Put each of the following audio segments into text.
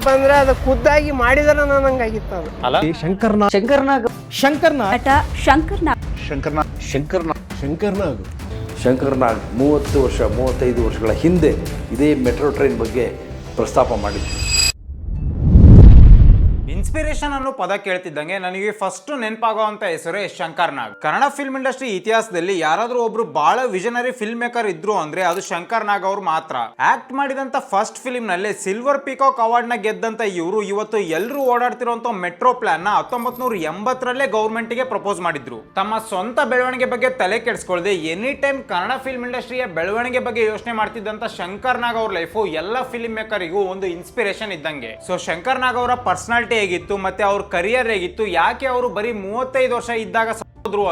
ಬಂದ್ರೆ ಅದು ಖುದ್ದಾಗಿ ಮಾಡಿದ್ರೆ ನಂಗಾಗಿತ್ತು ಅದು ಅಲ್ಲ ಶಂಕರ್ನಾಗ್ ಶಂಕರ್ನಾಗ್ 35 ವರ್ಷಗಳ ಹಿಂದೆ ಇದೇ ಮೆಟ್ರೋ ಟ್ರೈನ್ ಬಗ್ಗೆ ಪ್ರಸ್ತಾಪ ಮಾಡಿದ್ರು. ಇನ್ಸ್ಪಿರೇಷನ್ ಅನ್ನೋ ಪದ ಕೇಳ್ತಿದ್ದಂಗೆ ನನಗೆ ಫಸ್ಟ್ ನೆನಪಾಗುವಂತ ಹೆಸರೇ ಶಂಕರ್ ನಾಗ್. ಕನ್ನಡ ಫಿಲ್ಮ್ ಇಂಡಸ್ಟ್ರಿ ಇತಿಹಾಸದಲ್ಲಿ ಯಾರಾದ್ರೂ ಒಬ್ರು ಬಹಳ ವಿಷನರಿ ಫಿಲ್ಮ್ ಮೇಕರ್ ಇದ್ರು ಅಂದ್ರೆ ಅದು ಶಂಕರ್ ನಾಗ್ ಅವ್ರು ಮಾತ್ರ. ಆಕ್ಟ್ ಮಾಡಿದಂತ ಫಸ್ಟ್ ಫಿಲ್ಮ್ ನಲ್ಲಿ ಸಿಲ್ವರ್ ಪಿಕಾಕ್ ಅವಾರ್ಡ್ ನ ಗೆದ್ದಂತ ಇವರು ಇವತ್ತು ಎಲ್ಲರೂ ಓಡಾಡ್ತಿರುವಂತ ಮೆಟ್ರೋ ಪ್ಲಾನ್ ನ 1980ರಲ್ಲೇ ಗವರ್ಮೆಂಟ್ ಗೆ ಪ್ರಪೋಸ್ ಮಾಡಿದ್ರು. ತಮ್ಮ ಸ್ವಂತ ಬೆಳವಣಿಗೆ ಬಗ್ಗೆ ತಲೆ ಕೆಡಿಸ್ಕೊಳ್ಳದೆ ಎನಿ ಟೈಮ್ ಕನ್ನಡ ಫಿಲ್ಮ್ ಇಂಡಸ್ಟ್ರಿಯ ಬೆಳವಣಿಗೆ ಬಗ್ಗೆ ಯೋಚನೆ ಮಾಡ್ತಿದ್ದಂತ ಶಂಕರ್ ನಾಗ್ ಅವ್ರ ಲೈಫ್ ಎಲ್ಲ ಫಿಲ್ಮ್ ಮೇಕರಿಗೂ ಒಂದು ಇನ್ಸ್ಪಿರೇಷನ್ ಇದ್ದಂಗೆ. ಸೊ ಶಂಕರ್ ನಾಗ್ ಅವರ ಪರ್ಸನಾಲಿಟಿ ಹೇಗಿತ್ತು ಮತ್ತೆ ಅವ್ರ ಕರಿಯರ್ ಹೇಗಿತ್ತು, ಯಾಕೆ ಅವರು ಬರೀ 35 ವರ್ಷ ಇದ್ದಾಗ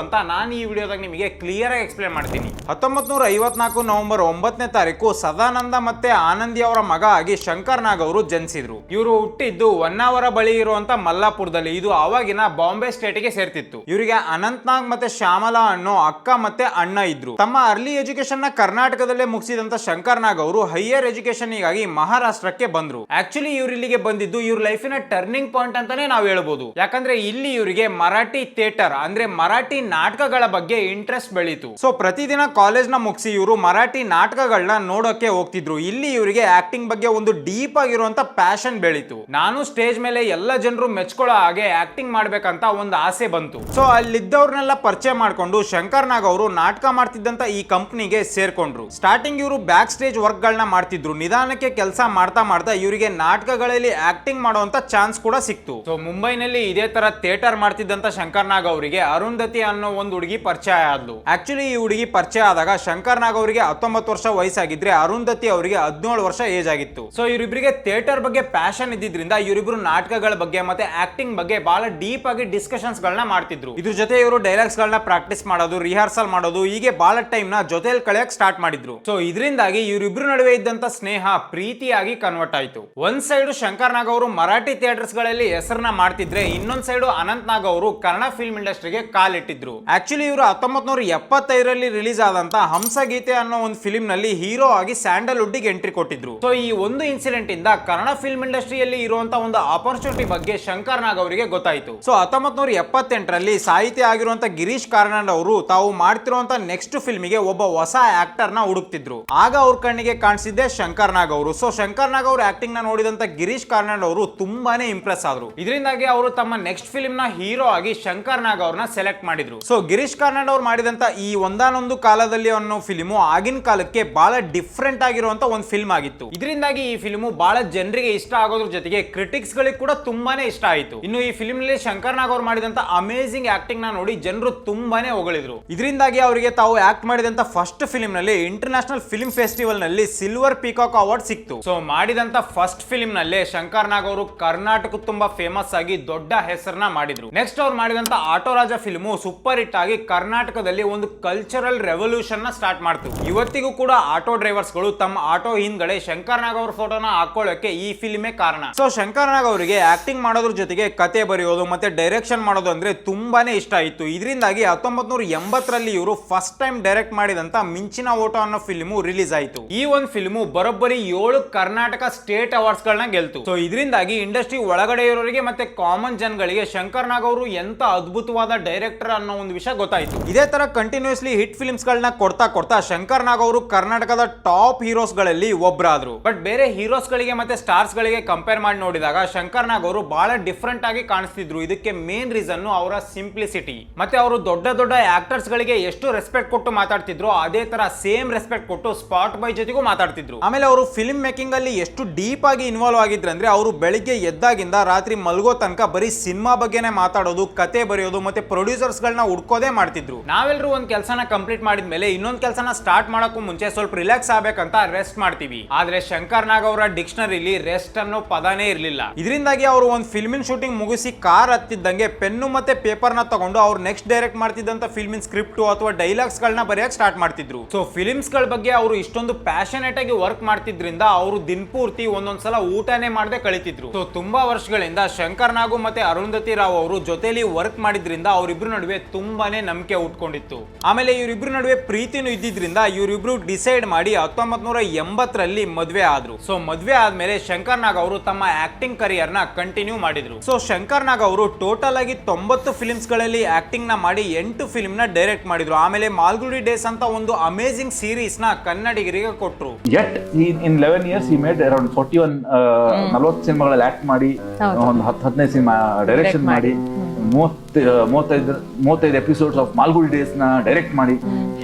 ಅಂತ ನಾನು ಈ ವಿಡಿಯೋದಾಗ ನಿಮಗೆ ಕ್ಲಿಯರ್ ಆಗಿ ಎಕ್ಸ್ಪ್ಲೇನ್ ಮಾಡ್ತೀನಿ. 1954 ನವೆಂಬರ್ 9ನೇ ತಾರೀಕು ಸದಾನಂದ ಮತ್ತೆ ಆನಂದಿ ಅವರ ಮಗ ಆಗಿ ಶಂಕರ್ ನಾಗ್ ಅವರು ಜನಿಸಿದ್ರು. ಇವರು ಹುಟ್ಟಿದ್ದು ಹೊನ್ನಾವರ ಬಳಿ ಇರುವಂತ ಮಲ್ಲಾಪುರದಲ್ಲಿ. ಇದು ಆವಾಗಿನ ಬಾಂಬೆ ಸ್ಟೇಟ್ ಗೆ ಸೇರ್ತಿತ್ತು. ಇವರಿಗೆ ಅನಂತ್ ನಾಗ್ ಮತ್ತೆ ಶ್ಯಾಮಲಾ ಅನ್ನೋ ಅಕ್ಕ ಮತ್ತೆ ಅಣ್ಣ ಇದ್ರು. ತಮ್ಮ ಅರ್ಲಿ ಎಜುಕೇಶನ್ ನ ಕರ್ನಾಟಕದಲ್ಲೇ ಮುಗಿಸಿದಂತ ಶಂಕರ್ ನಾಗ್ ಅವರು ಹೈಯರ್ ಎಜುಕೇಶನ್ ಗಾಗಿ ಮಹಾರಾಷ್ಟ್ರಕ್ಕೆ ಬಂದ್ರು. ಆಕ್ಚುಲಿ ಇವ್ರು ಇಲ್ಲಿಗೆ ಬಂದಿದ್ದು ಇವ್ರ ಲೈಫಿನ ಟರ್ನಿಂಗ್ ಪಾಯಿಂಟ್ ಅಂತಾನೆ ನಾವು ಹೇಳ್ಬೋದು. ಯಾಕಂದ್ರೆ ಇಲ್ಲಿ ಇವರಿಗೆ ಮರಾಠಿ ಥಿಯೇಟರ್ ಅಂದ್ರೆ ಮರಾಠಿ ನಾಟಕಗಳ ಬಗ್ಗೆ ಇಂಟ್ರೆಸ್ಟ್ ಬೆಳೀತು. ಸೊ ಪ್ರತಿದಿನ ಕಾಲೇಜ್ ನ ಮುಗಿಸಿ ಇವರು ಮರಾಠಿ ನಾಟಕಗಳನ್ನ ನೋಡೋಕೆ ಹೋಗ್ತಿದ್ರು. ಇಲ್ಲಿ ಇವರಿಗೆ ಆಕ್ಟಿಂಗ್ ಬಗ್ಗೆ ಒಂದು ಡೀಪ್ ಆಗಿರುವಂತ ಪ್ಯಾಷನ್ ಬೆಳೀತು. ನಾನು ಸ್ಟೇಜ್ ಮೇಲೆ ಎಲ್ಲ ಜನರು ಮೆಚ್ಕೊಳ್ಳೋ ಹಾಗೆ ಆಕ್ಟಿಂಗ್ ಮಾಡ್ಬೇಕಂತ ಒಂದು ಆಸೆ ಬಂತು. ಸೊ ಅಲ್ಲಿದ್ದವ್ರನ್ನೆಲ್ಲ ಪರಿಚಯ ಮಾಡ್ಕೊಂಡು ಶಂಕರ್ ನಾಗ್ ಅವರು ನಾಟಕ ಮಾಡ್ತಿದ್ದಂತ ಈ ಕಂಪ್ನಿಗೆ ಸೇರ್ಕೊಂಡ್ರು. ಸ್ಟಾರ್ಟಿಂಗ್ ಇವರು ಬ್ಯಾಕ್ ಸ್ಟೇಜ್ ವರ್ಕ್ ಗಳನ್ನ ಮಾಡ್ತಿದ್ರು. ನಿಧಾನಕ್ಕೆ ಕೆಲಸ ಮಾಡ್ತಾ ಮಾಡ್ತಾ ಇವರಿಗೆ ನಾಟಕಗಳಲ್ಲಿ ಆಕ್ಟಿಂಗ್ ಮಾಡುವಂತ ಚಾನ್ಸ್ ಕೂಡ ಸಿಕ್ತು. ಸೊ ಮುಂಬೈನಲ್ಲಿ ಇದೇ ತರ ಥಿಯೇಟರ್ ಮಾಡ್ತಿದ್ದಂತ ಶಂಕರ್ ನಾಗ್ ಅವರಿಗೆ ಅರುಂಧತಿ ಅನ್ನೋ ಒಂದು ಹುಡುಗಿ ಪರಿಚಯ ಆದ್ಲು. ಆಕ್ಚುಲಿ ಈ ಹುಡುಗಿ ಪರಿಚಯ ಆದಾಗ ಶಂಕರ್ ನಾಗ್ ಅವರಿಗೆ 19 ವರ್ಷ ವಯಸ್ಸಾಗಿದ್ರೆ ಅರುಂಧತಿ ಅವರಿಗೆ 17 ವರ್ಷ ಏಜ್ ಆಗಿತ್ತು. ಸೊ ಇವರಿಬ್ಬರಿಗೆ ಥಿಯೇಟರ್ ಬಗ್ಗೆ ಪ್ಯಾಷನ್ ಇದ್ದಿದ್ರಿಂದ ಇವರಿಬ್ರು ನಾಟಕಗಳ ಬಗ್ಗೆ ಮತ್ತೆ ಆಕ್ಟಿಂಗ್ ಬಗ್ಗೆ ಬಹಳ ಡೀಪ್ ಆಗಿ ಡಿಸ್ಕಷನ್ಸ್ ಗಳನ್ನ ಮಾಡ್ತಿದ್ರು. ಇದ್ರ ಜೊತೆ ಇವರು ಡೈಲಾಗ್ಸ್ ಗಳನ್ನ ಪ್ರಾಕ್ಟೀಸ್ ಮಾಡೋದು, ರಿಹರ್ಸಲ್ ಮಾಡೋದು, ಹೀಗೆ ಬಹಳ ಟೈಮ್ ನ ಜೊತೆಲಿ ಕಳೆಯಕ್ ಸ್ಟಾರ್ಟ್ ಮಾಡಿದ್ರು. ಸೊ ಇದರಿಂದಾಗಿ ಇವರಿಬ್ರು ನಡುವೆ ಇದ್ದಂತ ಸ್ನೇಹ ಪ್ರೀತಿಯಾಗಿ ಕನ್ವರ್ಟ್ ಆಯ್ತು. ಒಂದ್ ಸೈಡ್ ಶಂಕರ್ ನಾಗ್ ಅವರು ಮರಾಠಿ ಥಿಯೇಟರ್ಸ್ ಗಳಲ್ಲಿ ಹೆಸರನ್ನ ಮಾಡ್ತಿದ್ರೆ, ಇನ್ನೊಂದ್ ಸೈಡ್ ಅನಂತ್ ನಾಗ್ ಅವರು ಕನ್ನಡ ಫಿಲ್ಮ್ ಇಂಡಸ್ಟ್ರಿಗೆ ಕಾಲಿಟ್ಟಿದ್ರು. ಆಕ್ಚುಲಿ ಇವರು 1975ರಲ್ಲಿ ರಿಲೀಸ್ ಆದಂತ ಹಂಸಗೀತೆ ಅನ್ನೋ ಒಂದು ಫಿಲ್ಮ್ ನಲ್ಲಿ ಹೀರೋ ಆಗಿ ಸ್ಯಾಂಡಲ್ವುಡ್ ಗೆ ಎಂಟ್ರಿ ಕೊಟ್ಟಿದ್ರು. ಸೊ ಈ ಒಂದು ಇನ್ಸಿಡೆಂಟ್ ಇಂದ ಕನ್ನಡ ಫಿಲ್ಮ್ ಇಂಡಸ್ಟ್ರಿಯಲ್ಲಿ ಇರುವಂತ ಒಂದು ಆಪರ್ಚುನಿಟಿ ಬಗ್ಗೆ ಶಂಕರ್ ನಾಗ್ ಅವರಿಗೆ ಗೊತ್ತಾಯ್ತು. ಸೊ 1978ರಲ್ಲಿ ಸಾಹಿತ್ಯ ಆಗಿರುವಂತ ಗಿರೀಶ್ ಕಾರ್ನಾಡ್ ಅವರು ತಾವು ಮಾಡ್ತಿರುವಂತ ನೆಕ್ಸ್ಟ್ ಫಿಲ್ಮ್ ಗೆ ಒಬ್ಬ ಹೊಸ ಆಕ್ಟರ್ ನ ಹುಡುಕ್ತಿದ್ರು. ಆಗ ಅವ್ರ ಕಣ್ಣಿಗೆ ಕಾಣಿಸಿದ್ದೆ ಶಂಕರ್ ನಾಗ್ ಅವರು. ಸೊ ಶಂಕರ್ ನಾಗ್ ಅವರು ಆಕ್ಟಿಂಗ್ ನ ನೋಡಿದಂತ ಗಿರೀಶ್ ಕಾರ್ನಾಡ್ ಅವರು ತುಂಬಾನೇ ಇಂಪ್ರೆಸ್ ಆದ್ರು. ಇದರಿಂದಾಗಿ ಅವರು ತಮ್ಮ ನೆಕ್ಸ್ಟ್ ಫಿಲ್ಮ್ ನ ಹೀರೋ ಆಗಿ ಶಂಕರ್ ನಾಗ್ ಅವ್ರನ್ನ ಸೆಲೆಕ್ಟ್ ಮಾಡಿದ್ರು. ಸೊ ಗಿರೀಶ್ ಕಾರ್ನಾಡ್ ಅವ್ರು ಮಾಡಿದಂತ ಈ ಒಂದಾನೊಂದು ಕಾಲದಲ್ಲಿ ಅನ್ನೋ ಫಿಲ್ಮು ಆಗಿನ ಕಾಲಕ್ಕೆ ಬಹಳ ಡಿಫ್ರೆಂಟ್ ಆಗಿರುವಂತ ಒಂದು ಫಿಲ್ಮ್ ಆಗಿತ್ತು. ಇದರಿಂದಾಗಿ ಈ ಫಿಲ್ಮು ಬಹಳ ಜನರಿಗೆ ಇಷ್ಟ ಆಗೋದ್ರ ಜೊತೆಗೆ ಕ್ರಿಟಿಕ್ಸ್ ಗಳಿಗೆ ಕೂಡ ತುಂಬಾನೇ ಇಷ್ಟ ಆಯಿತು. ಇನ್ನು ಈ ಫಿಲ್ಮ್ ನಲ್ಲಿ ಶಂಕರ್ ನಾಗ್ ಅವ್ರು ಮಾಡಿದಂತ ಅಮೇಜಿಂಗ್ ಆಕ್ಟಿಂಗ್ ನ ನೋಡಿ ಜನರು ತುಂಬಾನೇ ಹೊಗಳಿದ್ರು. ಇದರಿಂದಾಗಿ ಅವರಿಗೆ ತಾವು ಆಕ್ಟ್ ಮಾಡಿದಂತ ಫಸ್ಟ್ ಫಿಲ್ಮ್ ನಲ್ಲಿ ಇಂಟರ್ನ್ಯಾಷನಲ್ ಫಿಲ್ಮ್ ಫೆಸ್ಟಿವಲ್ ನಲ್ಲಿ ಸಿಲ್ವರ್ ಪಿಕಾಕ್ ಅವಾರ್ಡ್ ಸಿಕ್ತು. ಸೊ ಮಾಡಿದಂತ ಫಸ್ಟ್ ಫಿಲ್ಮ್ ನಲ್ಲೇ ಶಂಕರ್ ನಾಗ್ ಅವರು ಕರ್ನಾಟಕ ತುಂಬಾ ಫೇಮಸ್ ಆಗಿ ದೊಡ್ಡ ಹೆಸರನ್ನ ಮಾಡಿದ್ರು. ನೆಕ್ಸ್ಟ್ ಅವ್ರು ಮಾಡಿದಂತ ಆಟೋ ರಾಜ ಫಿಲ್ಮು ಸೂಪರ್ ಹಿಟ್ ಆಗಿ ಕರ್ನಾಟಕದಲ್ಲಿ ಒಂದು ಕಲ್ಚರಲ್ ರೆವಲ್ಯೂಷನ್ ನ ಸ್ಟಾರ್ಟ್ ಮಾಡ್ತು. ಇವತ್ತಿಗೂ ಕೂಡ ಆಟೋ ಡ್ರೈವರ್ಸ್ ಗಳು ತಮ್ಮ ಆಟೋ ಹಿಂದ್ಗಡೆ ಶಂಕರ್ ನಾಗ್ ಅವ್ರ ಫೋಟೋನ ಹಾಕೊಳ್ಳೋಕೆ ಈ ಫಿಲ್ಮೇ ಕಾರಣ. ಸೊ ಶಂಕರ್ ನಾಗ್ ಅವರಿಗೆ ಆಕ್ಟಿಂಗ್ ಮಾಡೋದ್ರ ಜೊತೆಗೆ ಕತೆ ಬರೆಯೋದು ಮತ್ತೆ ಡೈರೆಕ್ಷನ್ ಮಾಡೋದು ಅಂದ್ರೆ ತುಂಬಾನೇ ಇಷ್ಟ ಆಯಿತು. ಇದರಿಂದಾಗಿ 1980ರಲ್ಲಿ ಇವರು ಫಸ್ಟ್ ಟೈಮ್ ಡೈರೆಕ್ಟ್ ಮಾಡಿದಂತ ಮಿಂಚಿನ ಓಟೋ ಅನ್ನೋ ಫಿಲ್ಮು ರಿಲೀಸ್ ಆಯಿತು. ಈ ಒಂದು ಫಿಲ್ಮು ಬರೋಬ್ಬರಿ 7 ಕರ್ನಾಟಕ ಸ್ಟೇಟ್ ಅವಾರ್ಡ್ಸ್ ಗಳನ್ನ ಗೆಲ್ತು. ಸೊ ಇದರಿಂದಾಗಿ ಇಂಡಸ್ಟ್ರಿ ಒಳಗಡೆ ಇರೋರಿಗೆ ಮತ್ತೆ ಕಾಮನ್ ಜನಗಳಿಗೆ ಶಂಕರ್ ನಾಗ್ ಅವರು ಎಂತ ಅದ್ಭುತವಾದ ಡೈರೆಕ್ಟರ್ ಅನ್ನೋ ಒಂದು ವಿಷಯ ಗೊತ್ತಾಯ್ತು. ಇದೇ ತರ ಕಂಟಿನ್ಯೂಸ್ಲಿ ಹಿಟ್ ಫಿಲ್ಮ್ಸ್ ಗಳನ್ನ ಕೊಡ್ತಾ ಕೊಡ್ತಾ ಶಂಕರ್ ನಾಗ್ ಅವರು ಕರ್ನಾಟಕದ ಟಾಪ್ ಹೀರೋಸ್ ಗಳಲ್ಲಿ ಒಬ್ಬರಾದ್ರು. ಬಟ್ ಬೇರೆ ಹೀರೋಸ್ ಗಳಿಗೆ ಮತ್ತೆ ಸ್ಟಾರ್ಸ್ ಗಳಿಗೆ ಕಂಪೇರ್ ಮಾಡಿ ನೋಡಿದಾಗ ಶಂಕರ್ ನಾಗ್ ಅವರು ಬಹಳ ಡಿಫ್ರೆಂಟ್ ಆಗಿ ಕಾಣಿಸ್ತಿದ್ರು. ಇದಕ್ಕೆ ಮೇನ್ ರೀಸನ್ ಅವರ ಸಿಂಪ್ಲಿಸಿಟಿ. ಮತ್ತೆ ಅವರು ದೊಡ್ಡ ದೊಡ್ಡ ಆಕ್ಟರ್ಸ್ ಗಳಿಗೆ ಎಷ್ಟು ರೆಸ್ಪೆಕ್ಟ್ ಕೊಟ್ಟು ಮಾತಾಡ್ತಿದ್ರು ಅದೇ ತರ ಸೇಮ್ ರೆಸ್ಪೆಕ್ಟ್ ಕೊಟ್ಟು ಸ್ಪಾಟ್ ಬೈ ಜೊತೆಗೂ ಮಾತಾಡ್ತಿದ್ರು. ಆಮೇಲೆ ಅವರು ಫಿಲ್ಮ್ ಮೇಕಿಂಗ್ ಅಲ್ಲಿ ಎಷ್ಟು ಡೀಪ್ ಆಗಿ ಇನ್ವಾಲ್ವ್ ಆಗಿದ್ರಂದ್ರೆ ಅವರು ಬೆಳಿಗ್ಗೆ ಎದ್ದಾಗಿಂದ ರಾತ್ರಿ ಮಲ್ಗೋ ತನಕ ಬರೀ ಸಿನಿಮಾ ಬಗ್ಗೆನೇ ಮಾತಾಡೋದು, ಕತೆ ಬರೆಯೋದು ಮತ್ತೆ ಪ್ರೊಡ್ಯೂಸರ್ಸ್ ಗಳನ್ನ ಹುಡ್ಕೋದೇ ಮಾಡ್ತಿದ್ರು. ನಾವೆಲ್ಲರೂ ಒಂದ್ ಕೆಲಸನ ಕಂಪ್ಲೀಟ್ ಮಾಡಿದ್ಮೇಲೆ ಇನ್ನೊಂದ್ ಕೆಲಸನ ಸ್ಟಾರ್ಟ್ ಮಾಡಕ್ಕೂ ಮುಂಚೆ ಸ್ವಲ್ಪ ರಿಲ್ಯಾಕ್ಸ್ ಆಗ್ಬೇಕಂತ ರೆಸ್ಟ್ ಮಾಡ್ತೀವಿ. ಆದ್ರೆ ಶಂಕರ್ ನಾಗ್ ಅವರ ಡಿಕ್ಷನರಿಲಿ ರೆಸ್ಟ್ ಅನ್ನೋ ಪದಾನೇ ಇರ್ಲಿಲ್ಲ. ಇದರಿಂದಾಗಿ ಅವರು ಒಂದು ಫಿಲ್ಮಿನ್ ಶೂಟಿಂಗ್ ಮುಗಿಸಿ ಕಾರ್ ಹತ್ತಿದ್ದಂಗೆ ಪೆನ್ನು ಮತ್ತೆ ಪೇಪರ್ ನ ತಗೊಂಡು ಅವ್ರು ನೆಕ್ಸ್ಟ್ ಡೈರೆಕ್ಟ್ ಮಾಡ್ತಿದ್ದಂತ ಫಿಲ್ಮಿನ್ ಸ್ಕ್ರಿಪ್ಟ್ ಅಥವಾ ಡೈಲಾಗ್ಸ್ ಗಳನ್ನ ಬರೆಯಕ್ ಸ್ಟಾರ್ಟ್ ಮಾಡ್ತಿದ್ರು. ಸೊ ಫಿಲ್ಮ್ಸ್ ಗಳ ಬಗ್ಗೆ ಅವರು ಇಷ್ಟೊಂದು ಪ್ಯಾಷನೇಟ್ ಆಗಿ ವರ್ಕ್ ಮಾಡ್ತಿದ್ರಿಂದ ಅವರು ದಿನಪೂರ್ತಿ ಒಂದೊಂದ್ಸಲ ಊಟನೇ ಮಾಡದೆ ಕಳಿತಿದ್ರು. ಸೊ ತುಂಬಾ ವರ್ಷಗಳಿಂದ ಶಂಕರ್ ನಾಗು ಮತ್ತೆ ಅರುಂಧತಿ ರಾವ್ ಅವರು ಜೊತೆಲಿ ವರ್ಕ್ ಮಾಡಿದ್ರಿಂದ ಅವರಿಬ್ರು ನಡುವೆ ನಡುವೆ ತುಂಬಾನೇ ನಂಬಿಕೆ ಉಟ್ಕೊಂಡಿತ್ತು. ಆಮೇಲೆ ಇವರಿಬ್ರು ನಡುವೆ ಪ್ರೀತಿನೂ ಇದ್ದಿದ್ರಿಂದ ಇವರಿಬ್ರು ಡಿಸೈಡ್ ಮಾಡಿ 1980ರಲ್ಲಿ ಮದುವೆ ಆದ್ರು. ಸೊ ಮದುವೆ ಆದ್ಮೇಲೆ ಶಂಕರ್ ನಾಗ್ ಅವರು ತಮ್ಮ ಆಕ್ಟಿಂಗ್ ಕರಿಯರ್ ನ ಕಂಟಿನ್ಯೂ ಮಾಡಿದ್ರು. ಸೊ ಶಂಕರ್ ನಾಗ್ ಅವರು ಟೋಟಲ್ ಆಗಿ 90 ಫಿಲ್ಮ್ಸ್ ಗಳಲ್ಲಿ ಆಕ್ಟಿಂಗ್ ನ ಮಾಡಿ 8 ಫಿಲ್ಮ್ ನ ಡೈರೆಕ್ಟ್ ಮಾಡಿದ್ರು. ಆಮೇಲೆ ಮಾಲ್ಗುಡಿ ಡೇಸ್ ಅಂತ ಒಂದು ಅಮೇಜಿಂಗ್ ಸೀರೀಸ್ ನ ಕನ್ನಡಿಗರಿಗೆ ಕೊಟ್ರು. Yet in 11 years he made around 40 ಸಿನಿಮಾಗಳಲ್ಲಿ ಆಕ್ಟ್ ಮಾಡಿ, ಒಂದು 15 ಸಿನಿಮಾ ಡೈರೆಕ್ಷನ್ ಮಾಡಿ, 35 ಎಪಿಸೋಡ್ಸ್ ಆಫ್ ಮಾಲ್ಗುಡಿ ಡೇಸ್ ನ ಡೈರೆಕ್ಟ್ ಮಾಡಿ,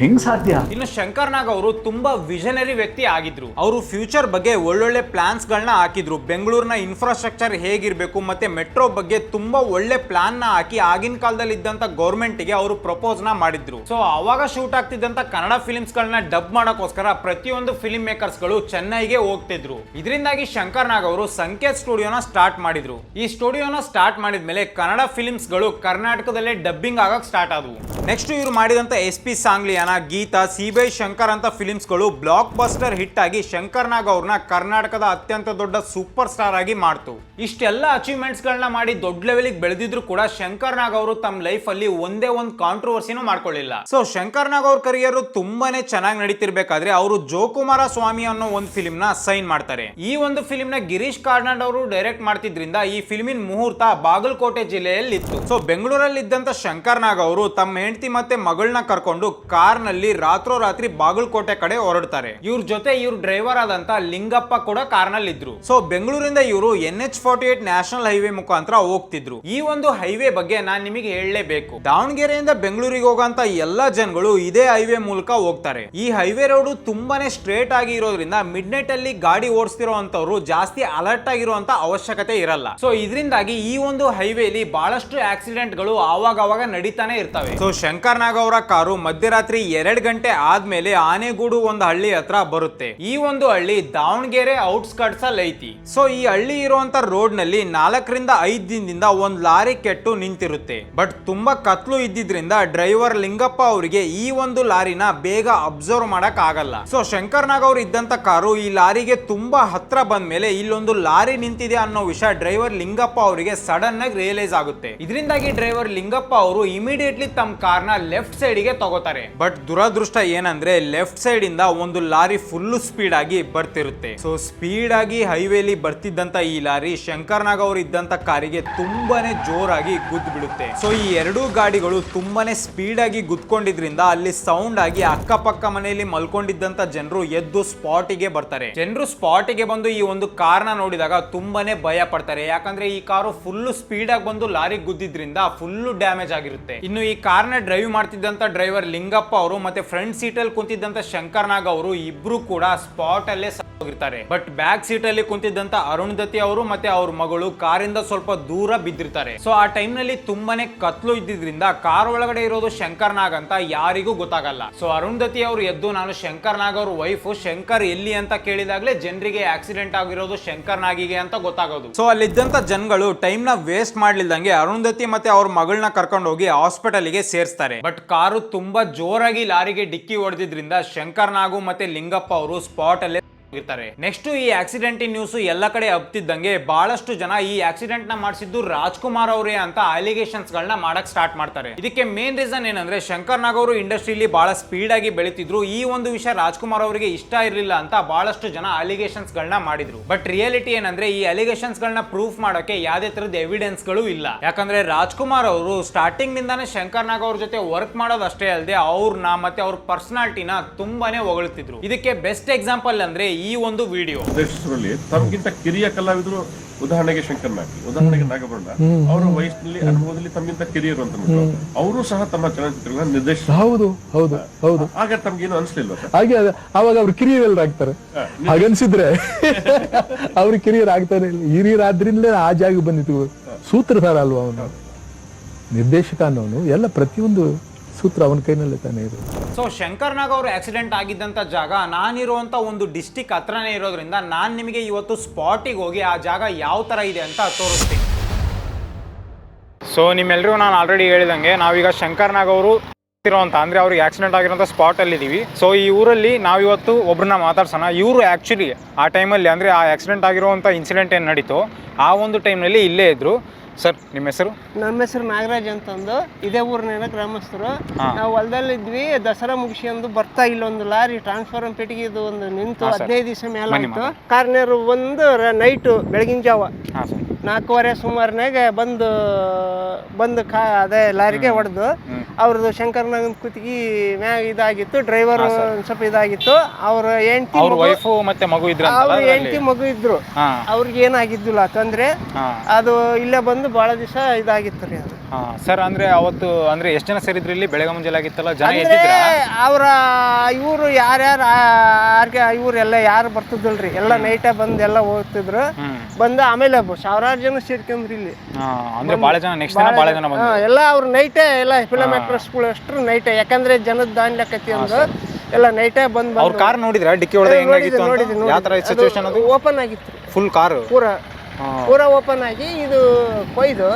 ಹೆಂಗ್ ಸಾಧ್ಯ? ಇನ್ನು ಶಂಕರ್ ನಾಗ್ ಅವರು ತುಂಬಾ ವಿಷನರಿ ವ್ಯಕ್ತಿ ಆಗಿದ್ರು. ಅವರು ಫ್ಯೂಚರ್ ಬಗ್ಗೆ ಒಳ್ಳೊಳ್ಳೆ ಪ್ಲಾನ್ಸ್ ಗಳನ್ನ ಹಾಕಿದ್ರು. ಬೆಂಗಳೂರಿನ ಇನ್ಫ್ರಾಸ್ಟ್ರಕ್ಚರ್ ಹೇಗಿರ್ಬೇಕು ಮತ್ತೆ ಮೆಟ್ರೋ ಬಗ್ಗೆ ತುಂಬಾ ಒಳ್ಳೆ ಪ್ಲಾನ್ ನ ಹಾಕಿ ಆಗಿನ ಕಾಲದಲ್ಲಿ ಇದ್ದಂತ ಗೌರ್ಮೆಂಟ್ ಗೆ ಅವರು ಪ್ರಪೋಸ್ ನ ಮಾಡಿದ್ರು. ಸೊ ಅವಾಗ ಶೂಟ್ ಆಗ್ತಿದ್ದಂತ ಕನ್ನಡ ಫಿಲ್ಮ್ಸ್ ಗಳನ್ನ ಡಬ್ ಮಾಡೋಕೋಸ್ಕರ ಪ್ರತಿಯೊಂದು ಫಿಲ್ಮ್ ಮೇಕರ್ಸ್ ಗಳು ಚೆನ್ನೈಗೆ ಹೋಗ್ತಿದ್ರು. ಇದರಿಂದಾಗಿ ಶಂಕರ್ ನಾಗ್ ಅವರು ಸಂಕೇತ್ ಸ್ಟುಡಿಯೋನ ಸ್ಟಾರ್ಟ್ ಮಾಡಿದ್ರು. ಈ ಸ್ಟುಡಿಯೋನ ಸ್ಟಾರ್ಟ್ ಮಾಡಿದ್ಮೇಲೆ ಕನ್ನಡ ಫಿಲ್ಮ್ಸ್ ಗಳು ಕರ್ನಾಟಕದಲ್ಲೇ ಡಬ್ಬಿಂಗ್ ಆಗಕ್ ಸ್ಟಾರ್ಟ್ ಆದವು. ನೆಕ್ಸ್ಟ್ ಇವರು ಮಾಡಿದಂತ SP ಸಾಂಗ್ಲಿಯಾನ, ಗೀತಾ, ಸಿಬೈ ಶಂಕರ್ ಅಂತ ಫಿಲ್ಮ್ಸ್ ಗಳು ಬ್ಲಾಕ್ ಬಸ್ಟರ್ ಹಿಟ್ ಆಗಿ ಶಂಕರ್ ನಾಗ್ ಅವ್ರನ್ನ ಕರ್ನಾಟಕದ ಅತ್ಯಂತ ದೊಡ್ಡ ಸೂಪರ್ ಸ್ಟಾರ್ ಆಗಿ ಮಾಡ್ತು. ಇಷ್ಟೆಲ್ಲ ಅಚೀವ್ಮೆಂಟ್ಸ್ ಗಳನ್ನ ಮಾಡಿ ದೊಡ್ಡ ಲೆವೆಲ್ ಬೆಳೆದಿದ್ರು ಕೂಡ ಶಂಕರ್ ನಾಗ್ ಅವರು ತಮ್ಮ ಲೈಫ್ ಅಲ್ಲಿ ಒಂದೇ ಒಂದು ಕಾಂಟ್ರವರ್ಸಿನೂ ಮಾಡ್ಕೊಳ್ಳಿಲ್ಲ. ಸೊ ಶಂಕರ್ ನಾಗ್ ಅವ್ರ ಕರಿಯರ್ ತುಂಬಾನೇ ಚೆನ್ನಾಗಿ ನಡೀತಿರ್ಬೇಕಾದ್ರೆ ಅವರು ಜೋಕುಮಾರ ಸ್ವಾಮಿ ಅನ್ನೋ ಒಂದು ಫಿಲ್ಮ್ ನ ಸೈನ್ ಮಾಡ್ತಾರೆ. ಈ ಒಂದು ಫಿಲ್ಮ್ ನ ಗಿರೀಶ್ ಕಾರ್ನಾಡ್ ಅವರು ಡೈರೆಕ್ಟ್ ಮಾಡ್ತಿದ್ರಿಂದ ಈ ಫಿಲ್ಮಿನ ಮುಹೂರ್ತ ಬಾಗಲಕೋಟೆ ಜಿಲ್ಲೆಯಲ್ಲಿ ಇತ್ತು. ಸೊ ಬೆಂಗಳೂರಲ್ಲಿ ಇದ್ದಂತ ಶಂಕರ್ ನಾಗ್ ಅವರು ತಮ್ಮ ಹೆಂಡತಿ ಮತ್ತೆ ಮಗಳನ್ನ ಕರ್ಕೊಂಡು ಕಾರ್ ನಲ್ಲಿ ರಾತ್ರೋರಾತ್ರಿ ಬಾಗಲಕೋಟೆ ಕಡೆ ಹೊರಡ್ತಾರೆ. ಇವ್ರ ಜೊತೆ ಇವ್ರ ಡ್ರೈವರ್ ಆದಂತ ಲಿಂಗಪ್ಪ ಕೂಡ ಕಾರ್ ನಲ್ಲಿ ಇದ್ರು. ಸೊ ಬೆಂಗಳೂರಿಂದ ಇವರು NH48 ನ್ಯಾಷನಲ್ ಹೈವೇ ಮುಖಾಂತರ ಹೋಗ್ತಿದ್ರು. ಈ ಒಂದು ಹೈವೇ ಬಗ್ಗೆ ನಾನ್ ನಿಮಗೆ ಹೇಳಲೇಬೇಕು. ದಾವಣಗೆರೆಯಿಂದ ಬೆಂಗಳೂರಿಗೆ ಹೋಗಂತ ಎಲ್ಲಾ ಜನಗಳು ಇದೇ ಹೈವೇ ಮೂಲಕ ಹೋಗ್ತಾರೆ. ಈ ಹೈವೇ ರೋಡ್ ತುಂಬಾನೇ ಸ್ಟ್ರೇಟ್ ಆಗಿ ಇರೋದ್ರಿಂದ ಮಿಡ್ ನೈಟ್ ಅಲ್ಲಿ ಗಾಡಿ ಓಡಿಸ್ತಿರೋಂತವ್ರು ಜಾಸ್ತಿ ಅಲರ್ಟ್ ಆಗಿರುವಂತ ಅವಶ್ಯಕತೆ ಇರಲ್ಲ. ಸೊ ಇದರಿಂದಾಗಿ ಈ ಒಂದು ಹೈವೇಲಿ ಬಹಳಷ್ಟು ಆಕ್ಸಿಡೆಂಟ್ ಗಳು ಆವಾಗ ನಡೀತಾನೆ ಇರ್ತವೆ. ಸೊ ಶಂಕರ್ ನಾಗ್ ಅವರ ಕಾರು ಮಧ್ಯರಾತ್ರಿ 2 ಗಂಟೆ ಆದ್ಮೇಲೆ ಆನೆಗೂಡು ಒಂದು ಹಳ್ಳಿ ಹತ್ರ ಬರುತ್ತೆ. ಈ ಒಂದು ಹಳ್ಳಿ ದಾವಣಗೆರೆ ಔಟ್ಸ್ಕರ್ಟ್ಸ್ ಅಲ್ಲಿ ಐತಿ. ಸೊ ಈ ಹಳ್ಳಿ ಇರುವಂತ ರೋಡ್ ನಲ್ಲಿ 4 ರಿಂದ 5 ದಿನದಿಂದ ಒಂದು ಲಾರಿ ಕೆಟ್ಟು ನಿಂತಿರುತ್ತೆ. ಬಟ್ ತುಂಬಾ ಕತ್ಲು ಇದ್ದಿದ್ರಿಂದ ಡ್ರೈವರ್ ಲಿಂಗಪ್ಪ ಅವರಿಗೆ ಈ ಒಂದು ಲಾರಿನ ಬೇಗ ಅಬ್ಸರ್ವ್ ಮಾಡಕ್ ಆಗಲ್ಲ. ಸೊ ಶಂಕರ್ ನಾಗ್ ಅವರು ಇದ್ದಂತ ಕಾರು ಈ ಲಾರಿಗೆ ತುಂಬಾ ಹತ್ರ ಬಂದ ಮೇಲೆ ಇಲ್ಲೊಂದು ಲಾರಿ ನಿಂತಿದೆ ಅನ್ನೋ ವಿಷಯ ಡ್ರೈವರ್ ಲಿಂಗಪ್ಪ ಅವರಿಗೆ ಸಡನ್ ಆಗಿ ರಿಯಲೈಸ್ ಆಗುತ್ತೆ. ಇದರಿಂದಾಗಿ ಡ್ರೈವರ್ ಲಿಂಗಪ್ಪ ಅವರು ಇಮಿಡಿಯೇಟ್ಲಿ ತಮ್ಮ ಕಾರ್ನ ಲೆಫ್ಟ್ ಸೈಡ್ ಗೆ ತಗೋತಾರೆ. ಬಟ್ ದುರದೃಷ್ಟ ಏನಂದ್ರೆ ಲೆಫ್ಟ್ ಸೈಡ್ ಇಂದ ಒಂದು ಲಾರಿ ಫುಲ್ ಸ್ಪೀಡ್ ಆಗಿ ಬರ್ತಿರುತ್ತೆ. ಸೊ ಸ್ಪೀಡ್ ಆಗಿ ಹೈವೇಲಿ ಬರ್ತಿದ್ದಂತ ಈ ಲಾರಿ ಶಂಕರ್ ನಾಗ್ ಅವರು ಇದ್ದಂತ ಕಾರಿಗೆ ತುಂಬಾನೇ ಜೋರಾಗಿ ಗುದ್ದು ಬಿಡುತ್ತೆ. ಸೊ ಈ ಎರಡೂ ಗಾಡಿಗಳು ತುಂಬಾನೇ ಸ್ಪೀಡ್ ಆಗಿ ಗುದ್ಕೊಂಡಿದ್ರಿಂದ ಅಲ್ಲಿ ಸೌಂಡ್ ಆಗಿ ಅಕ್ಕಪಕ್ಕ ಮನೆಯಲ್ಲಿ ಮಲ್ಕೊಂಡಿದ್ದಂತ ಜನರು ಎದ್ದು ಸ್ಪಾಟಿಗೆ ಬರ್ತಾರೆ. ಜನರು ಸ್ಪಾಟಿಗೆ ಬಂದು ಈ ಒಂದು ಕಾರ್ನ ನೋಡಿದಾಗ ತುಂಬಾನೇ ಭಯ ಪಡ್ತಾರೆ. ಯಾಕಂದ್ರೆ ಈ ಕಾರು ಫುಲ್ ಸ್ಪೀಡ್ ಆಗಿ ಬಂದು ಲಾರಿ ಗುದ್ದಿದ್ರಿಂದ ಫುಲ್ ಡ್ಯಾಮೇಜ್ ಆಗಿರುತ್ತೆ. ಇನ್ನು ಈ ಕಾರ್ನ ಡ್ರೈವ್ ಮಾಡ್ತಿದ್ದಂತ ಡ್ರೈವರ್ ಲಿಂಗಪ್ಪ ಅವರು ಮತ್ತೆ ಫ್ರಂಟ್ ಸೀಟ್ ಅಲ್ಲಿ ಕುಂತಿದ್ದಂತ ಶಂಕರ್ ನಾಗ್ ಅವರು ಇಬ್ರು ಕೂಡ ಸ್ಪಾಟ್ ಅಲ್ಲೇ ಹೋಗಿರ್ತಾರೆ. ಬಟ್ ಬ್ಯಾಕ್ ಸೀಟ್ ಅಲ್ಲಿ ಕುಂತಿದ್ದಂತ ಅರುಣಧತಿ ಅವರು ಮತ್ತೆ ಅವ್ರ ಮಗಳು ಕಾರಿಂದ ಸ್ವಲ್ಪ ದೂರ ಬಿದ್ದಿರ್ತಾರೆ. ಸೊ ಆ ಟೈಮ್ ನಲ್ಲಿ ತುಂಬಾನೇ ಕತ್ಲು ಇದ್ದಿದ್ರಿಂದ ಕಾರ್ ಒಳಗಡೆ ಇರೋದು ಶಂಕರ್ ನಾಗ್ ಅಂತ ಯಾರಿಗೂ ಗೊತ್ತಾಗಲ್ಲ. ಸೊ ಅರುಣಧತಿ ಅವರು ಎದ್ದು ನಾನು ಶಂಕರ್ ನಾಗ್ ಅವ್ರ ವೈಫ್, ಶಂಕರ್ ಎಲ್ಲಿ ಅಂತ ಕೇಳಿದಾಗ್ಲೇ ಜನರಿಗೆ ಆಕ್ಸಿಡೆಂಟ್ ಆಗಿರೋದು ಶಂಕರ್ ನಾಗಿಗೆ ಅಂತ ಗೊತ್ತಾಗೋದು. ಸೊ ಅಲ್ಲಿದ್ದಂತ ಜನಗಳು ಟೈಮ್ ನ ವೇಸ್ಟ್ ಮಾಡ್ಲಿಲ್ದಂಗೆ ಅರುಣಧತಿ ಮತ್ತೆ ಅವ್ರ ಮಗಳನ್ನ ಕರ್ಕೊಂಡು ಹೋಗಿ ಹಾಸ್ಪಿಟಲ್ ಗೆ ಸೇರಿಸ್ತಾರೆ. ಬಟ್ ಕಾರು ತುಂಬಾ ಜೋರಾಗಿ ಲಾರಿಗೆ ಡಿಕ್ಕಿ ಹೊಡೆದಿದ್ರಿಂದ ಶಂಕರ್ ನಾಗು ಮತ್ತೆ ಲಿಂಗಪ್ಪ ಅವರು ಸ್ಪಾಟ್ ಅಲ್ಲೇ ನೆಕ್ಸ್ಟ್ ಈ ಆಕ್ಸಿಡೆಂಟ್ ನ್ಯೂಸ್ ಎಲ್ಲ ಕಡೆ ಹಬ್ತಿದ್ದಂಗೆ ಬಹಳಷ್ಟು ಜನ ಈ ಆಕ್ಸಿಡೆಂಟ್ ನ ಮಾಡಿಸಿದ್ದು ರಾಜ್ಕುಮಾರ್ ಅವರೇ ಅಂತ ಅಲಿಗೇಷನ್ಸ್ ಗಳನ್ನ ಮಾಡಕ್ ಸ್ಟಾರ್ಟ್ ಮಾಡ್ತಾರೆ. ಇದಕ್ಕೆ ಮೇನ್ ರೀಸನ್ ಏನಂದ್ರೆ ಶಂಕರ್ ನಾಗ್ ಅವರು ಇಂಡಸ್ಟ್ರಿಲಿ ಬಹಳ ಸ್ಪೀಡ್ ಆಗಿ ಬೆಳೀತಿದ್ರು. ಈ ಒಂದು ವಿಷಯ ರಾಜ್ಕುಮಾರ್ ಅವರಿಗೆ ಇಷ್ಟ ಇರಲಿಲ್ಲ ಅಂತ ಬಹಳಷ್ಟು ಜನ ಅಲಿಗೇಷನ್ಸ್ ಗಳನ್ನ ಮಾಡಿದ್ರು. ಬಟ್ ರಿಯಾಲಿಟಿ ಏನಂದ್ರೆ ಈ ಅಲಿಗೇಷನ್ಸ್ ಗಳನ್ನ ಪ್ರೂಫ್ ಮಾಡೋಕೆ ಯಾವುದೇ ತರದ ಎವಿಡೆನ್ಸ್ ಗಳು ಇಲ್ಲ. ಯಾಕಂದ್ರೆ ರಾಜ್ಕುಮಾರ್ ಅವರು ಸ್ಟಾರ್ಟಿಂಗ್ ನಿಂದಾನೇ ಶಂಕರ್ ನಾಗ್ ಅವ್ರ ಜೊತೆ ವರ್ಕ್ ಮಾಡೋದಷ್ಟೇ ಅಲ್ಲದೆ ಅವ್ರನ್ನ ಮತ್ತೆ ಅವ್ರ ಪರ್ಸನಾಲಿಟಿನ ತುಂಬಾನೇ ಹೊಗಳ್ತಿದ್ರು. ಇದಕ್ಕೆ ಬೆಸ್ಟ್ ಎಕ್ಸಾಂಪಲ್ ಅಂದ್ರೆ ಈ ಒಂದು ವಿಡಿಯೋ. ತಮಗಿಂತ ಕಿರಿಯ ಕಲಾವಿದರು, ಉದಾಹರಣೆಗೆ ಶಂಕರ್ ನಾಗ್, ಉದಾಹರಣೆಗೆ ನಾಗಭರಣ, ಅವರ ವಯಸ್ಸಿನಲ್ಲಿ ಅನುಭವದಲ್ಲಿ ತಮಗಿಂತ ಕಿರಿಯರು ಅಂತ ಅವರು ಸಹ ತಮ್ಮ ಚಲನಚಿತ್ರಗಳನ್ನ ನಿರ್ದೇಶನ. ಹೌದು ಹೌದು ಹೌದು. ಆಗ ತಮ್ಗೇನು ಅನ್ಸ್ಲಿಲ್ವ? ಹಾಗೆ ಅವಾಗ ಅವ್ರು ಕಿರಿಯರ್ ಆಗ್ತಾರೆ. ಹಾಗನ್ಸಿದ್ರೆ ಅವ್ರು ಕಿರಿಯರ್ ಆಗ್ತಾರೆ. ಹಿರಿಯರಾದ್ರಿಂದಲೇ ಆ ಜಾಗ ಬಂದಿತ್ತು. ಸೂತ್ರಧಾರ ಅಲ್ವಾ ಅವನು, ನಿರ್ದೇಶಕ ಅನ್ನೋನು. ಎಲ್ಲ ಪ್ರತಿಯೊಂದು ಸೂತ್ರ ಅವನ ಕೈನಲ್ಲೇ ತಾನೇ ಇರೋದು. ಸೊ ಶಂಕರ್ ನಾಗ್ ಅವರು ಆಕ್ಸಿಡೆಂಟ್ ಆಗಿದ್ದಂತ ಜಾಗ ನಾನಿರುವಂತ ಒಂದು ಡಿಸ್ಟಿಕ್ ಹತ್ರನೇ ಇರೋದ್ರಿಂದ ನಾನು ನಿಮಗೆ ಇವತ್ತು ಸ್ಪಾಟಿಗೆ ಹೋಗಿ ಆ ಜಾಗ ಯಾವ ತರ ಇದೆ ಅಂತ ತೋರಿಸ್ತೀನಿ. ಸೊ ನಿಮ್ಮೆಲ್ಲರಿಗೂ ನಾನು ಆಲ್ರೆಡಿ ಹೇಳಿದಂಗೆ ನಾವೀಗ ಶಂಕರ್ ನಾಗ್ ಅವರು ಇರೋಂತ ಅಂದ್ರೆ ಅವ್ರಿಗೆ ಆಕ್ಸಿಡೆಂಟ್ ಆಗಿರೋಂಥ ಸ್ಪಾಟ್ ಅಲ್ಲಿ ಇದೀವಿ. ಸೊ ಈ ಊರಲ್ಲಿ ನಾವಿವತ್ತು ಒಬ್ರನ್ನ ಮಾತಾಡ್ಸೋಣ. ಇವರು ಆಕ್ಚುಲಿ ಆ ಟೈಮಲ್ಲಿ ಅಂದ್ರೆ ಆ ಆಕ್ಸಿಡೆಂಟ್ ಆಗಿರುವಂಥ ಇನ್ಸಿಡೆಂಟ್ ಏನು ನಡೀತು ಆ ಒಂದು ಟೈಮ್ನಲ್ಲಿ ಇಲ್ಲೇ ಇದ್ರು. ಸರ್ ನಿಮ್ಮ ಹೆಸರು? ನಮ್ಮ ಹೆಸರು ನಾಗರಾಜ್ ಅಂತಂದು, ಇದೇ ಊರಿನ ಗ್ರಾಮಸ್ಥರು. ನಾವು ಹೊಲದಲ್ಲಿದ್ವಿ, ದಸರಾ ಮುಗಿಸ್ಕೊಂಡು ಬರ್ತಾ ಇಲ್ಲೊಂದು ಲಾರಿ ಟ್ರಾನ್ಸ್ಫಾರ್ಮರ್ ಪೆಟ್ಟಿಗೆ ಇದು ಒಂದು ನಿಂತು 15 ದಿವಸ ಮೇಲೆ ಆಯ್ತು. ಕಾರ್ನರು ಒಂದು ನೈಟು ಬೆಳಗಿನ ಜಾವ 4:15 ಸುಮಾರಿನಾಗ ಬಂದು ಅದೇ ಲಾರಿಗೆ ಹೊಡೆದು ಅವ್ರದ್ದು ಶಂಕರ್ನಾಗನ ಕುತ್ತಿಗೆ ಮ್ಯಾಗ ಇದಾಗಿತ್ತು. ಡ್ರೈವರ್ ಒಂದ್ ಸ್ವಲ್ಪ ಇದಾಗಿತ್ತು. ಅವ್ರ ಹೆಂಡತಿ ಮಗು ಇದ್ರು. ಅವ್ರಿಗೆ ಏನಾಗಿದ್ದಿಲ್ಲ ತೊಂದ್ರೆ. ಅದು ಇಲ್ಲೇ ಬಂದು ಬಹಳ ದಿವಸ ಇದಾಗಿತ್ತು ರೀ ಅದು. ಸರ್ ಅಂದ್ರೆ ಅವತ್ತು ಅಂದ್ರೆ ಎಷ್ಟು ಜನ ಸೇರಿದ್ರಿ ಇಲ್ಲಿ? ಬೆಳಗ್ಗೆ ಮುಂಜಾನೆ ಆಗಿತ್ತಲ್ಲ, ಜನ ಅವ್ರ ಇವ್ರು ಯಾರ್ಯಾರು ಇವ್ರೆಲ್ಲ ಯಾರು ಬರ್ತಿದ್ದಲ್ರಿ, ಎಲ್ಲ ನೈಟೇ ಬಂದು ಎಲ್ಲ ಹೋಗ್ತಿದ್ರು. ಬಂದು ಆಮೇಲೆ ಸಾವಿರಾರು ಜನ ಸೇರ್ಕೊಂಡ್ರಿ ಇಲ್ಲಿ. ಅಂದ್ರೆ ಬಹಳ ಜನ ನೆಕ್ಸ್ಟ್ ದಿನ ಬಹಳ ಜನ ಬಂದ್ರು. ಎಲ್ಲ ಅವ್ರು ನೈಟೇ ಎಲ್ಲ ಫಿಲಮ್ ಆಕ್ಟ್ರೆಸ್ಗಳು ಅಷ್ಟು ನೈಟೇ, ಯಾಕಂದ್ರೆ ಜನದ ದಾಂಡ್ಲಕತಿ ಅಂದು ಎಲ್ಲ ನೈಟೇ ಬಂದು. ಅವ್ರ ಕಾರ್ ನೋಡಿದ್ರ ಡಿಕ್ಕಿ ಹೊಡೆದ ಹೆಂಗಾಗಿತ್ತು ಅಂತ? ಯಾವ ತರ ಸಿಚುವೇಶನ್? ಅದು ಓಪನ್ ಆಗಿತ್ತು, ಫುಲ್ ಕಾರ್ ಪೂರಾ ಓಪನ್ ಆಗಿ ಇದು ಕೊಯ್ದು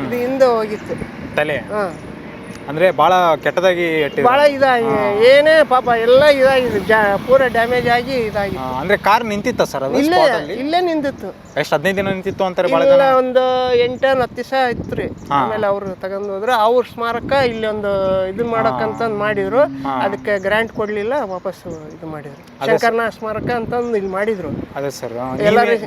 ಇದು ಹಿಂದೆ ಹೋಗಿತ್ತು ತಲೆ. ಅಂದ್ರೆ ಬಹಳ ಕೆಟ್ಟದಾಗಿ ಬಹಳ ಇದಾಗಿ ಏನೇ ಪಾಪ ಎಲ್ಲ ಇದಾಗಿದೆ, ಪೂರಾ ಡ್ಯಾಮೇಜ್ ಆಗಿ ಇದಾಗಿತ್ತು. ಅಂದ್ರೆ ಕಾರ್ ನಿಂತಿತ್ತ ಸರ್? ಅದು ಇಲ್ಲೇ ನಿಂತಿತ್ತು. ಎಷ್ಟು 15 ದಿನ ನಿಂತಿತ್ತು ಅಂತಾರೆ? ಇಲ್ಲ ಒಂದು 8-10 ದಿವಸ ಇತ್ತು ರೀ. ಆಮೇಲೆ ಅವ್ರು ತಗೊಂಡ್ ಹೋದ್ರು. ಅವ್ರ ಸ್ಮಾರಕ ಇಲ್ಲಿ ಒಂದು ಇದು ಮಾಡಕ್ಕಂತ ಮಾಡಿದ್ರು. ಅದಕ್ಕೆ ಗ್ರಾಂಟ್ ಕೊಡ್ಲಿಲ್ಲ, ವಾಪಸ್ ಇದು ಮಾಡಿದ್ರು. ಶಂಕರ್ನ ಸ್ಮಾರಕ ಅಂತಂದು ಇಲ್ಲಿ ಮಾಡಿದ್ರು. ಅದೇ ಸರ್.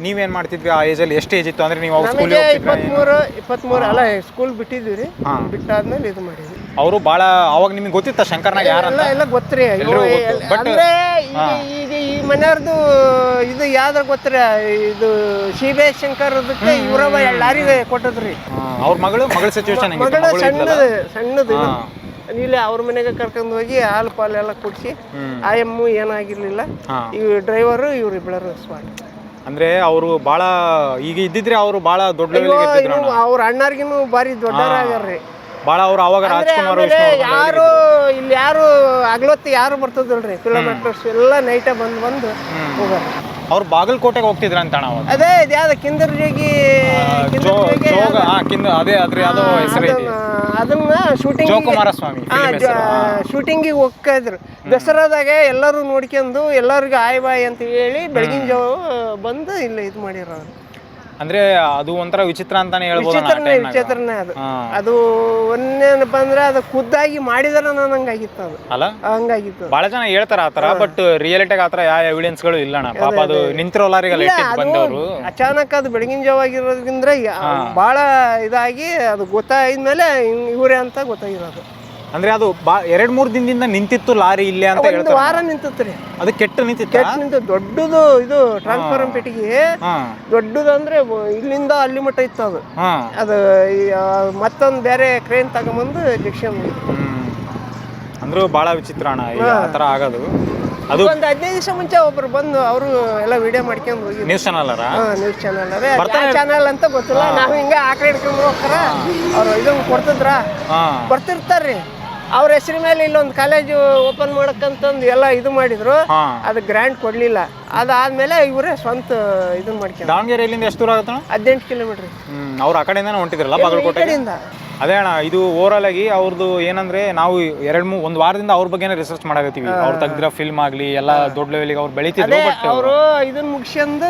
ನೀವೇನ್ ಮಾಡ್ತಿದ್ವಿ ಆ ಏಜ್ ಅಲ್ಲಿ? ಎಷ್ಟು ಏಜ್ ಇತ್ತು ಅಂದ್ರೆ ನೀವು? 23 ಅಲ್ಲ, ಸ್ಕೂಲ್ ಬಿಟ್ಟಿದ್ವಿ ರೀ. ಬಿಟ್ಟಾದ್ಮೇಲೆ ಇದು ಮಾಡಿದ್ವಿ. ಅವರು ಬಹಳ ಅವಾಗ ನಿಮ್ಗೆ ಗೊತ್ತಿತ್ತ ಶಂಕರ್ನಾಗ ಯಾರಂತ? ಎಲ್ಲ ಗೊತ್ತ್ರಿ. ಅಂದ್ರೆ ಈಗ ಈ ಮನೆಯವ್ರದ್ದು ಇದು ಯಾವ್ದ್ರ ಗೊತ್ತರ, ಇದು ಶಿಬೆ ಶಂಕರ್ದಕ್ಕೆ ಇವ್ರವ 2 ಲಾರಿ ಕೊಟ್ಟದ್ರಿ. ಅವ್ರ ಮಗಳ ಸಿಚುವೇಶನ್ ಸಣ್ಣದು ಇಲ್ಲಿ ಅವ್ರ ಮನೆಗೆ ಕರ್ಕೊಂಡು ಹೋಗಿ ಹಾಲು ಪಾಲು ಎಲ್ಲ ಕುಡಿಸಿ ಆಯಮ್ಮು ಏನಾಗಿರ್ಲಿಲ್ಲ. ಈ ಡ್ರೈವರು ಇವ್ರು ಇಬ್ಬರು ಸ್ಪಾಟ್. ಅಂದ್ರೆ ಅವರು ಬಹಳ ಈಗ ಇದ್ದಿದ್ರೆ ಅವರು ಬಹಳ ದೊಡ್ಡ ಅವ್ರ ಅಣ್ಣಾರ್ಗಿನೂ ಬಾರಿ ದೊಡ್ಡವರಾಗ್ಯಾರ್ರಿ. ಭಾಳ ಅವ್ರು ಅವಾಗ ರಾಜ್ಕುಮಾರ್ ಯಾರು ಇಲ್ಲಿ ಯಾರು ಆಗ್ಲೊತ್ತಿ ಯಾರು ಬರ್ತದಲ್ರಿ ಫಿಲಮ್ ಆಕ್ಟರ್ಸ್ ಎಲ್ಲ ನೈಟೇ ಬಂದು ಹೋಗಾರ. ಅವ್ರು ಬಾಗಲಕೋಟೆಗೆ ಹೋಗ್ತಿದ್ರ ಅಂತ ಅಣ್ಣ. ಅದೇ ಯಾವ್ದು ಕಿಂದರ್ಜಿಗಿ ಅದೇ ಅದ್ರ ಯಾವ್ದೋ ಹೆಸರು ಅದನ್ನ ಶೂಟಿಂಗ್ ಜೋಕುಮಾರಸ್ವಾಮಿ ಶೂಟಿಂಗಿಗೆ ಹೋಗ್ತಾ ಇದ್ರು. ದಸರಾದಾಗ ಎಲ್ಲರೂ ನೋಡ್ಕೊಂಡು ಎಲ್ಲರಿಗೂ ಆಯ್ ಬಾಯ್ ಅಂತ ಹೇಳಿ ಬೆಳಗಿನ ಜಾವ ಬಂದು ಇಲ್ಲಿ ಇದು ಮಾಡಿರೋರು. ಅಂದ್ರೆ ಅದು ಒಂಥರ ವಿಚಿತ್ರ ಅಂತಾನೆ ಹೇಳ್ಬೋದು. ವಿಚಿತ್ರನೇ ಅದು ಒಂದೇನಪ್ಪ ಅಂದ್ರೆ ಅದು ಖುದ್ದಾಗಿ ಮಾಡಿದಾರ ನಂಗಾಗಿತ್ತು. ಅದು ಅಲ್ಲ ಹಂಗಾಗಿತ್ತು. ಬಹಳ ಜನ ಹೇಳ್ತಾರ ಆತರ, ಬಟ್ ರಿಯಾಲಿಟಿಗೆ ಆತರ ಯಾವ ಎವಿಡೆನ್ಸ್ ಗಳು ಇಲ್ಲ. ಪಾಪ ಅದು ನಿಂತಿರೋ ಲಾರಿಗಳು ಬಂದವರು ಅಚಾನಕ್ ಅದು ಬೆಳಗಿನ ಜಾವ ಆಗಿರೋದ್ರಿಂದ ಬಹಳ ಇದಾಗಿ ಅದು ಗೊತ್ತಾದ್ಮೇಲೆ ಇವರೇ ಅಂತ ಗೊತ್ತಾಗಿರೋದು. ಅಂದ್ರೆ ಅದು 2-3 ದಿನದಿಂದ ನಿಂತಿತ್ತು ಲಾರಿ ಇಲ್ಲೇ ಅಂತ ಹೇಳ್ತಾರೆ. ವಾರ ನಿಂತಿತ್ತು. ಅದು ಕೆಟ್ಟು ನಿಂತಿತ್ತು. ದೊಡ್ಡದು ಇದು ಟ್ರಾನ್ಸ್ಫಾರ್ಮರ್ ಪೆಟ್ಟಿಗೆ ದೊಡ್ಡದು ಅಂದ್ರೆ ಇಲ್ಲಿಂದ ಅಲ್ಲಿ ಮಟ್ಟ ಇತ್ತು ಅದು. ಅದು ಮತ್ತೊಂದು ಬೇರೆ ಕ್ರೇನ್ ತಗೊಂಬಂದು ಜಕ್ಷನ್. ಅಂದ್ರೂ ಬಹಳ ವಿಚಿತ್ರ ಅಣ್ಣ ಆತರ ಆಗೋದು. ಅದು ಒಂದು 15 ದಿವಸ ಮುಂಚೆ ಒಬ್ರು ಬಂದು ಅವರು ಎಲ್ಲ ವಿಡಿಯೋ ಮಾಡ್ಕೊಂಡು ಹೋಗಿ. ನ್ಯೂಸ್ ಚಾನಲ್ ಚಾನಲ್ ಅಂತ ಗೊತ್ತಿಲ್ಲ. ನಾವು ಹಿಂಗೆ ಆಕಡೆ ಹಿಡ್ಕೊಂಡು ಹೋಗ್ತಾರ, ಅವ್ರು ಇದನ್ನ ಕೊಡ್ತಿದ್ರ ಬರ್ತಿರ್ತಾರ್ರಿ. ಅವ್ರ ಹೆಸರು ಮೇಲೆ ಇಲ್ಲೊಂದು ಕಾಲೇಜು ಓಪನ್ ಮಾಡಕ್ಕಂತಂದು ಎಲ್ಲ ಇದು ಮಾಡಿದ್ರು. ಅದು ಗ್ರಾಂಟ್ ಕೊಡ್ಲಿಲ್ಲ. ಅದಾದ್ಮೇಲೆ ಇವರೇ ಸ್ವಂತ ಇದನ್ನ ಮಾಡ್ಕೊಂಡು. ದಾವಣಗೆರೆಯಿಂದ ಎಷ್ಟು ದೂರ ಆಗುತ್ತೆ? 18 ಕಿಲೋಮೀಟರ್. ಅವ್ರು ಆ ಕಡೆಯಿಂದಾನೆ ಹೊಂಟಿದ್ರಲ್ಲ ಬಾಗಲಕೋಟೆಯಿಂದ? ಅದೇ ಅಣ್ಣ, ಇದು ಓವರಾಲ್ ಆಗಿ ಅವ್ರದ್ದು ಏನಂದ್ರೆ ನಾವು 1 ವಾರದಿಂದ ಅವ್ರ ಬಗ್ಗೆ ರಿಸರ್ಚ್ ಮಾಡಕತ್ತೀವಿ. ಅವ್ರು ತೆಗ್ದಿರೋ ಫಿಲ್ಮ್ ಆಗ್ಲಿ ಎಲ್ಲ ದೊಡ್ಡ ಲೆವೆಲ್ಗೆ ಅವ್ರು ಬೆಳಿತಿದ್ರು. ಅವರು ಇದನ್ನ ಮುಗಿಸ್ಕೊಂಡು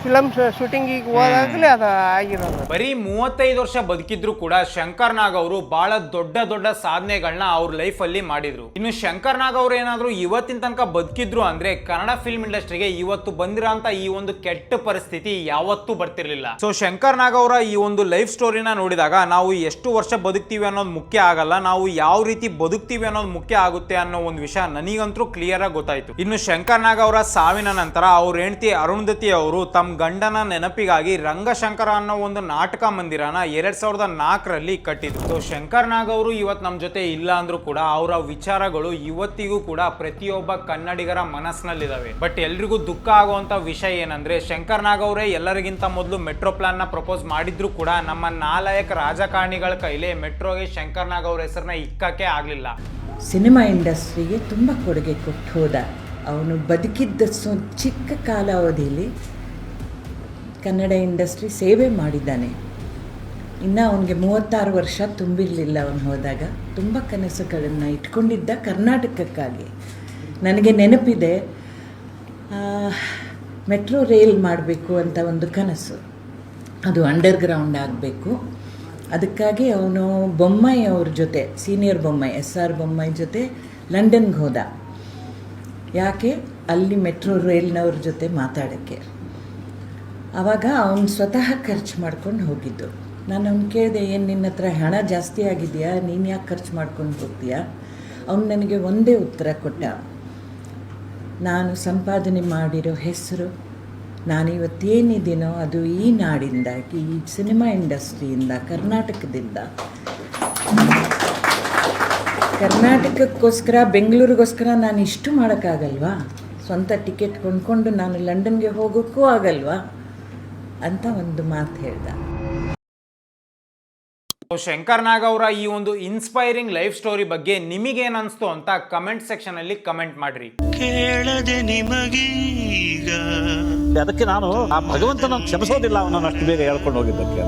ಫಿಲಮ್ ಶೂಟಿಂಗಿಗೆ ಹೋದಾಗಲೇ ಅದು ಆಗಿರೋದು. ಬರೀ 35 ವರ್ಷ ಬದುಕಿದ್ರು ಕೂಡ ಶಂಕರ್ ನಾಗ್ ಅವರು ಬಹಳ ದೊಡ್ಡ ದೊಡ್ಡ ಸಾಧನೆಗಳನ್ನ ಅವ್ರ ಲೈಫ್ ಅಲ್ಲಿ ಮಾಡಿದ್ರು. ಇನ್ನು ಶಂಕರ್ ನಾಗ್ ಅವ್ರು ಏನಾದ್ರು ಇವತ್ತಿನ ತನಕ ಬದುಕಿದ್ರು ಅಂದ್ರೆ ಕನ್ನಡ ಫಿಲ್ಮ್ ಇಂಡಸ್ಟ್ರಿಗೆ ಇವತ್ತು ಬಂದಿರೋಂತ ಈ ಒಂದು ಕೆಟ್ಟ ಪರಿಸ್ಥಿತಿ ಯಾವತ್ತೂ ಬರ್ತಿರ್ಲಿಲ್ಲ. ಸೊ ಶಂಕರ್ ನಾಗ್ ಅವರ ಈ ಒಂದು ಲೈಫ್ ಸ್ಟೋರಿನ ನೋಡಿದಾಗ ನಾವು ಎಷ್ಟು ವರ್ಷ ಬದುಕ್ತೀವಿ ಅನ್ನೋದು ಮುಖ್ಯ ಆಗಲ್ಲ, ನಾವು ಯಾವ ರೀತಿ ಬದುಕ್ತೀವಿ ಅನ್ನೋದು ಮುಖ್ಯ ಆಗುತ್ತೆ ಅನ್ನೋ ಒಂದು ವಿಷಯ ನನಗಂತೂ ಕ್ಲಿಯರ್ ಆಗಿ ಗೊತ್ತಾಯ್ತು. ಇನ್ನು ಶಂಕರ್ ನಾಗ್ ಅವರ ಸಾವಿನ ನಂತರ ಅವ್ರ ಹೆಂಡತಿ ಅರುಂಧತಿ ಅವರು ತಮ್ಮ ಗಂಡನ ನೆನಪಿಗಾಗಿ ರಂಗಶಂಕರ ಅನ್ನೋ ಒಂದು ನಾಟಕ ಮಂದಿರನ 2004ರಲ್ಲಿ ಕಟ್ಟಿದ್ರು. ಸೊ ಶಂಕರ್ ನಾಗ್ ಅವರು ಇವತ್ತು ನಮ್ಮ ಜೊತೆ ಇಲ್ಲ ಅಂದ್ರೂ ಕೂಡ ಅವರ ವಿಚಾರಗಳು ಇವತ್ತಿಗೂ ಕೂಡ ಪ್ರತಿಯೊಬ್ಬ ಕನ್ನಡಿಗರ ಮನಸ್ಸಿನಲ್ಲಿದ್ದಾವೆ. ಬಟ್ ಎಲ್ರಿಗೂ ದುಃಖ ಆಗುವಂತ ವಿಷಯ ಏನಂದ್ರೆ ಶಂಕರ್ ನಾಗ್ ಅವರೇ ಎಲ್ಲರಿಗಿಂತ ಮೊದಲು ಮೆಟ್ರೋ ಪ್ಲಾನ್ ನ ಪ್ರಪೋಸ್ ಮಾಡಿದ್ರು ಕೂಡ ನಮ್ಮ ನಾಲಾಯಕ ರಾಜಕಾರಣಿಗಳ ಕೈಲೇ ಮೆಟ್ರೋಗೆ ಶಂಕರ್ ನಾಗ್ ಅವ್ರ ಹೆಸರನ್ನ ಇಕ್ಕಕ್ಕೆ ಆಗಲಿಲ್ಲ. ಸಿನಿಮಾ ಇಂಡಸ್ಟ್ರಿಗೆ ತುಂಬ ಕೊಡುಗೆ ಕೊಟ್ಟು ಹೋದ. ಅವನು ಬದುಕಿದ್ದ ಚಿಕ್ಕ ಕಾಲಾವಧಿಯಲ್ಲಿ ಕನ್ನಡ ಇಂಡಸ್ಟ್ರಿ ಸೇವೆ ಮಾಡಿದ್ದಾನೆ. ಇನ್ನು ಅವನಿಗೆ 36 ವರ್ಷ ತುಂಬಿರಲಿಲ್ಲ ಅವನು ಹೋದಾಗ. ತುಂಬ ಕನಸುಗಳನ್ನು ಇಟ್ಕೊಂಡಿದ್ದ ಕರ್ನಾಟಕಕ್ಕಾಗಿ. ನನಗೆ ನೆನಪಿದೆ, ಮೆಟ್ರೋ ರೈಲ್ ಮಾಡಬೇಕು ಅಂತ ಒಂದು ಕನಸು. ಅದು ಅಂಡರ್ಗ್ರೌಂಡ್ ಆಗಬೇಕು. ಅದಕ್ಕಾಗಿ ಅವನು ಬೊಮ್ಮಾಯಿ ಅವ್ರ ಜೊತೆ, ಸೀನಿಯರ್ ಬೊಮ್ಮಾಯಿ SR ಬೊಮ್ಮಾಯಿ ಜೊತೆ ಲಂಡನ್ಗೆ ಹೋದ. ಯಾಕೆ? ಅಲ್ಲಿ ಮೆಟ್ರೋ ರೈಲ್ನವ್ರ ಜೊತೆ ಮಾತಾಡೋಕ್ಕೆ. ಆವಾಗ ಅವನು ಸ್ವತಃ ಖರ್ಚು ಮಾಡ್ಕೊಂಡು ಹೋಗಿದ್ದು. ನಾನು ಅವ್ನು ಕೇಳಿದೆ, ಏನು ನಿನ್ನ ಹತ್ರ ಹಣ ಜಾಸ್ತಿ ಆಗಿದೆಯಾ, ನೀನು ಯಾಕೆ ಖರ್ಚು ಮಾಡ್ಕೊಂಡು ಹೋಗ್ತೀಯಾ? ಅವನು ನನಗೆ ಒಂದೇ ಉತ್ತರ ಕೊಟ್ಟ, ನಾನು ಸಂಪಾದನೆ ಮಾಡಿರೋ ಹೆಸರು, ನಾನಿವತ್ತೇನಿದ್ದೀನೋ ಅದು ಈ ನಾಡಿಂದ, ಈ ಸಿನಿಮಾ ಇಂಡಸ್ಟ್ರಿಯಿಂದ, ಕರ್ನಾಟಕಕ್ಕೋಸ್ಕರ, ಬೆಂಗಳೂರಿಗೋಸ್ಕರ ನಾನು ಇಷ್ಟು ಮಾಡೋಕ್ಕಾಗಲ್ವಾ? ಸ್ವಂತ ಟಿಕೆಟ್ ಕೊಂಡ್ಕೊಂಡು ನಾನು ಲಂಡನ್ಗೆ ಹೋಗೋಕ್ಕೂ ಆಗಲ್ವಾ ಅಂತ ಒಂದು ಮಾತು ಹೇಳ್ದ. ಶಂಕರ್ ನಾಗ್ ಅವರ ಈ ಒಂದು ಇನ್ಸ್ಪೈರಿಂಗ್ ಲೈಫ್ ಸ್ಟೋರಿ ಬಗ್ಗೆ ನಿಮಗೇನ್ ಅನ್ಸ್ತು ಅಂತ ಕಮೆಂಟ್ ಸೆಕ್ಷನ್ ಅಲ್ಲಿ ಕಮೆಂಟ್ ಮಾಡ್ರಿ. ಕೇಳದೆ ನಿಮಗೀಗ ಅದಕ್ಕೆ ನಾನು ಆ ಭಗವಂತನ ಕ್ಷಮಿಸೋದಿಲ್ಲ ಅವನನ್ನು ಅಷ್ಟು ಬೇಗ ಹೇಳ್ಕೊಂಡು ಹೋಗಿದ್ದಕ್ಕೆ.